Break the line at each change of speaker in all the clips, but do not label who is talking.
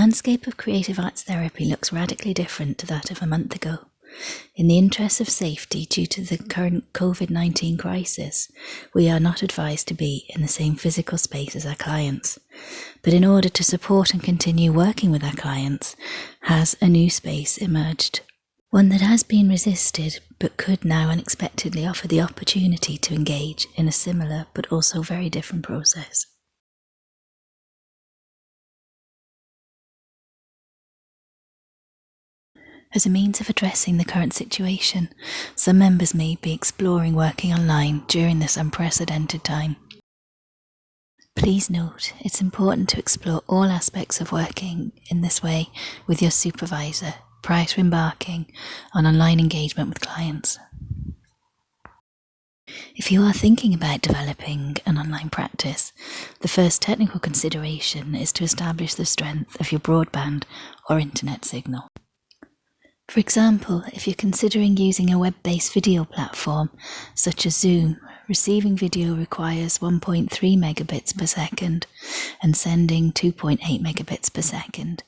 landscape of creative arts therapy looks radically different to that of a month ago. In the interest of safety due to the current COVID-19 crisis, we are not advised to be in the same physical space as our clients. But in order to support and continue working with our clients, has a new space emerged. One that has been resisted, but could now unexpectedly offer the opportunity to engage in a similar but also very different process. As a means of addressing the current situation, some members may be exploring working online during this unprecedented time. Please note, it's important to explore all aspects of working in this way with your supervisor prior to embarking on online engagement with clients. If you are thinking about developing an online practice, the first technical consideration is to establish the strength of your broadband or internet signal. For example, if you're considering using a web-based video platform such as Zoom, receiving video requires 1.3 megabits per second and sending 2.8 megabits per second.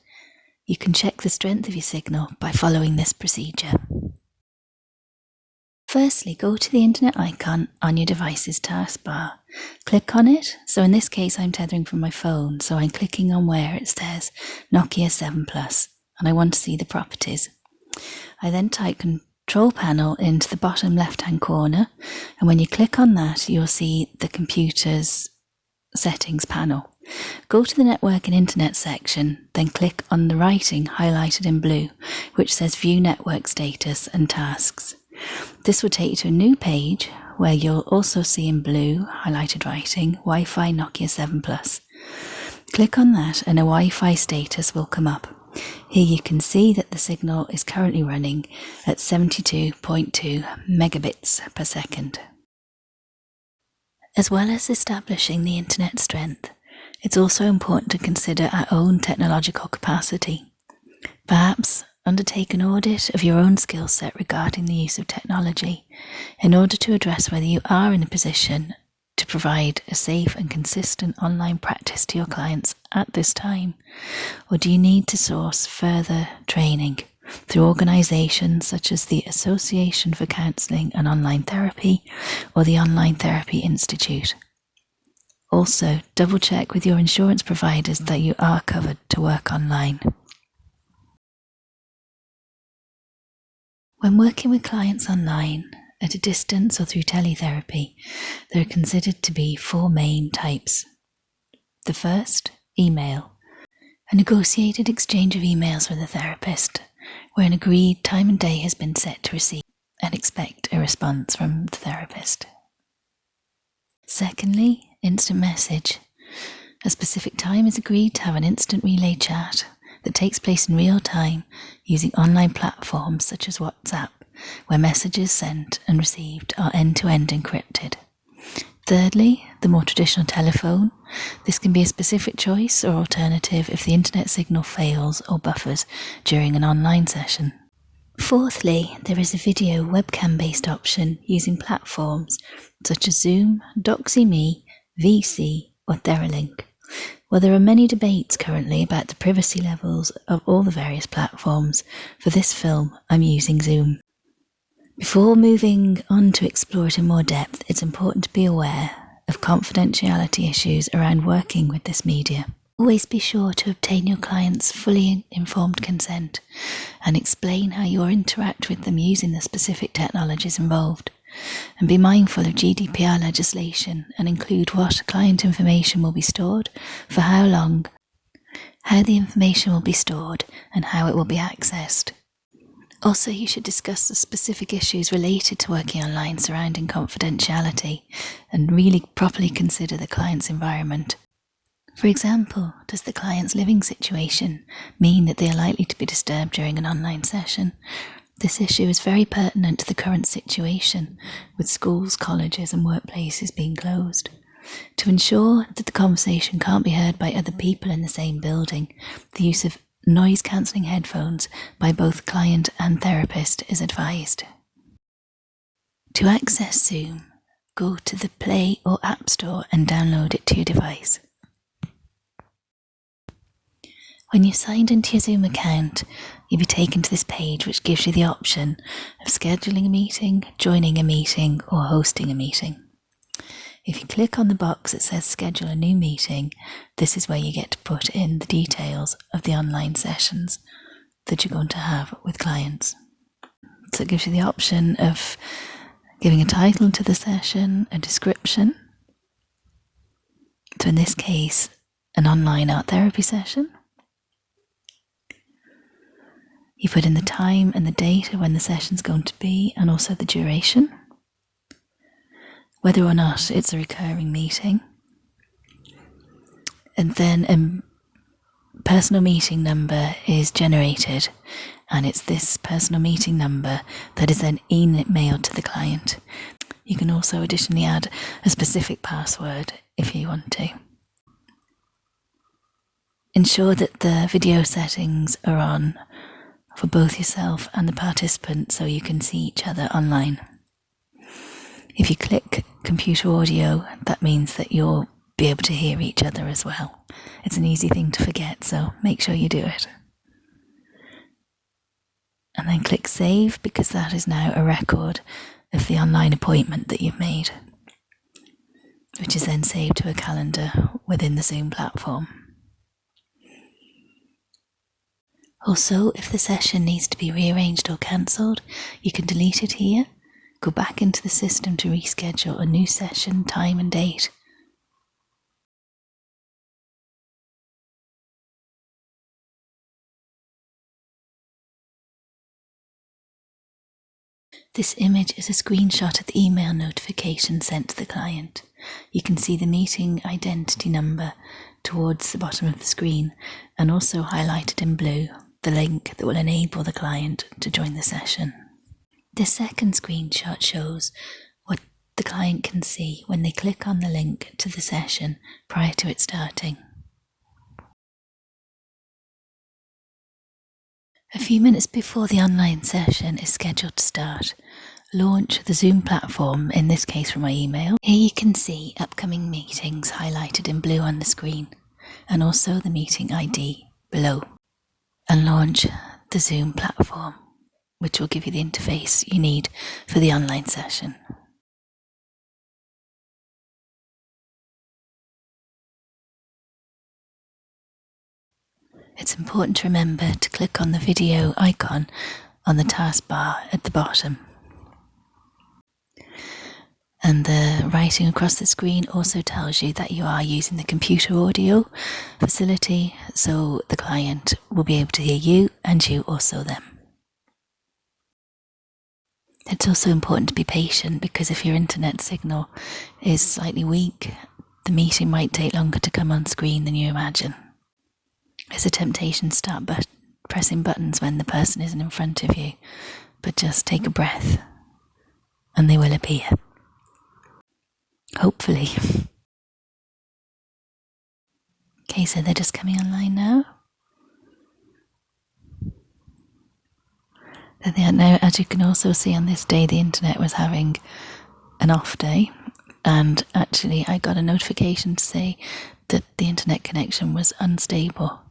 You can check the strength of your signal by following this procedure. Firstly, go to the internet icon on your device's taskbar. Click on it. So in this case, I'm tethering from my phone, so I'm clicking on where it says Nokia 7 Plus, and I want to see the properties. I then type Control Panel into the bottom left-hand corner, and when you click on that, you'll see the computer's settings panel. Go to the Network and Internet section, then click on the writing highlighted in blue, which says View Network Status and Tasks. This will take you to a new page where you'll also see in blue highlighted writing Wi-Fi Nokia 7 Plus. Click on that and a Wi-Fi status will come up. Here you can see that the signal is currently running at 72.2 megabits per second. As well as establishing the internet strength, it's also important to consider our own technological capacity. Perhaps undertake an audit of your own skill set regarding the use of technology in order to address whether you are in a position to provide a safe and consistent online practice to your clients at this time, or do you need to source further training through organisations such as the Association for Counselling and Online Therapy or the Online Therapy Institute. Also, double check with your insurance providers that you are covered to work online. When working with clients online, at a distance or through teletherapy, there are considered to be 4 main types. The first, email. A negotiated exchange of emails with a therapist, where an agreed time and day has been set to receive and expect a response from the therapist. Secondly, instant message. A specific time is agreed to have an instant relay chat that takes place in real time using online platforms such as WhatsApp, where messages sent and received are end-to-end encrypted. Thirdly, the more traditional telephone. This can be a specific choice or alternative if the internet signal fails or buffers during an online session. Fourthly, there is a video webcam-based option using platforms such as Zoom, Doxy.me, VC or TheraLink. While there are many debates currently about the privacy levels of all the various platforms, for this film I'm using Zoom. Before moving on to explore it in more depth, it's important to be aware of confidentiality issues around working with this media. Always be sure to obtain your client's fully informed consent and explain how you interact with them using the specific technologies involved. And be mindful of GDPR legislation and include what client information will be stored, for how long, how the information will be stored, and how it will be accessed. Also, you should discuss the specific issues related to working online surrounding confidentiality and really properly consider the client's environment. For example, does the client's living situation mean that they are likely to be disturbed during an online session? This issue is very pertinent to the current situation, with schools, colleges and workplaces being closed. To ensure that the conversation can't be heard by other people in the same building, the use of noise-cancelling headphones by both client and therapist is advised. To access Zoom, go to the Play or App Store and download it to your device. When you've signed into your Zoom account, you'll be taken to this page which gives you the option of scheduling a meeting, joining a meeting, or hosting a meeting. If you click on the box that says schedule a new meeting, this is where you get to put in the details of the online sessions that you're going to have with clients. So it gives you the option of giving a title to the session, a description. So in this case, an online art therapy session. You put in the time and the date of when the session's going to be, and also the duration. Whether or not it's a recurring meeting. And then a personal meeting number is generated, and it's this personal meeting number that is then emailed to the client. You can also additionally add a specific password if you want to. Ensure that the video settings are on for both yourself and the participant so you can see each other online. If you click computer audio, that means that you'll be able to hear each other as well. It's an easy thing to forget, so make sure you do it. And then click save, because that is now a record of the online appointment that you've made, which is then saved to a calendar within the Zoom platform. Also, if the session needs to be rearranged or cancelled, you can delete it here, go back into the system to reschedule a new session, time and date. This image is a screenshot of the email notification sent to the client. You can see the meeting identity number towards the bottom of the screen, and also highlighted in blue the link that will enable the client to join the session. This second screenshot shows what the client can see when they click on the link to the session prior to it starting. A few minutes before the online session is scheduled to start, launch the Zoom platform, in this case from my email. Here you can see upcoming meetings highlighted in blue on the screen, and also the meeting ID below. And launch the Zoom platform, which will give you the interface you need for the online session. It's important to remember to click on the video icon on the taskbar at the bottom. And the writing across the screen also tells you that you are using the computer audio facility, so the client will be able to hear you and you also them. It's also important to be patient, because if your internet signal is slightly weak, the meeting might take longer to come on screen than you imagine. There's a temptation to start pressing buttons when the person isn't in front of you, but just take a breath and they will appear. Hopefully. Okay, so they're just coming online now. There they are now. As you can also see, on this day the internet was having an off day, and actually I got a notification to say that the internet connection was unstable,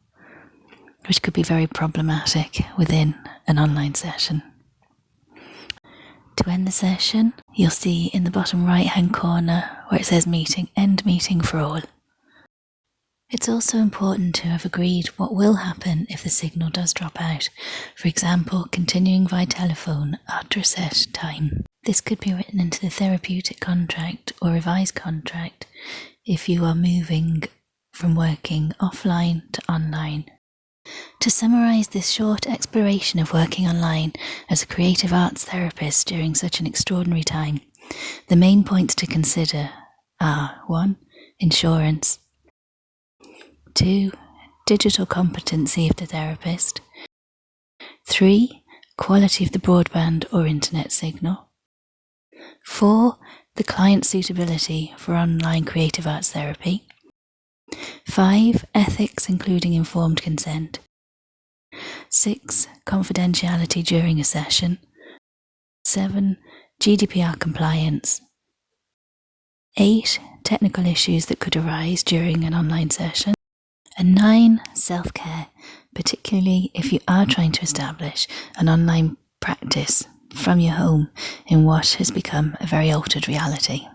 which could be very problematic within an online session. To end the session, you'll see in the bottom right hand corner where it says meeting, end meeting for all. It's also important to have agreed what will happen if the signal does drop out. For example, continuing via telephone after a set time. This could be written into the therapeutic contract or revised contract if you are moving from working offline to online. To summarise this short exploration of working online as a creative arts therapist during such an extraordinary time, the main points to consider are 1. Insurance. 2. Digital competency of the therapist. 3. Quality of the broadband or internet signal. 4. The client's suitability for online creative arts therapy. 5. Ethics, including informed consent. 6. Confidentiality during a session. 7. GDPR compliance. 8. Technical issues that could arise during an online session. And 9, self-care, particularly if you are trying to establish an online practice from your home in what has become a very altered reality.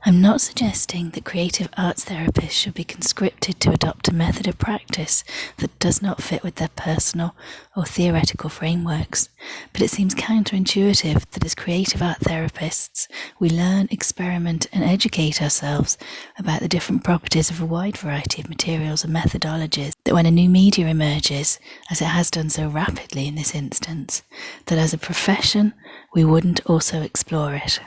I'm not suggesting that creative arts therapists should be conscripted to adopt a method of practice that does not fit with their personal or theoretical frameworks, but it seems counterintuitive that as creative art therapists, we learn, experiment, and educate ourselves about the different properties of a wide variety of materials and methodologies, that when a new media emerges, as it has done so rapidly in this instance, that as a profession, we wouldn't also explore it.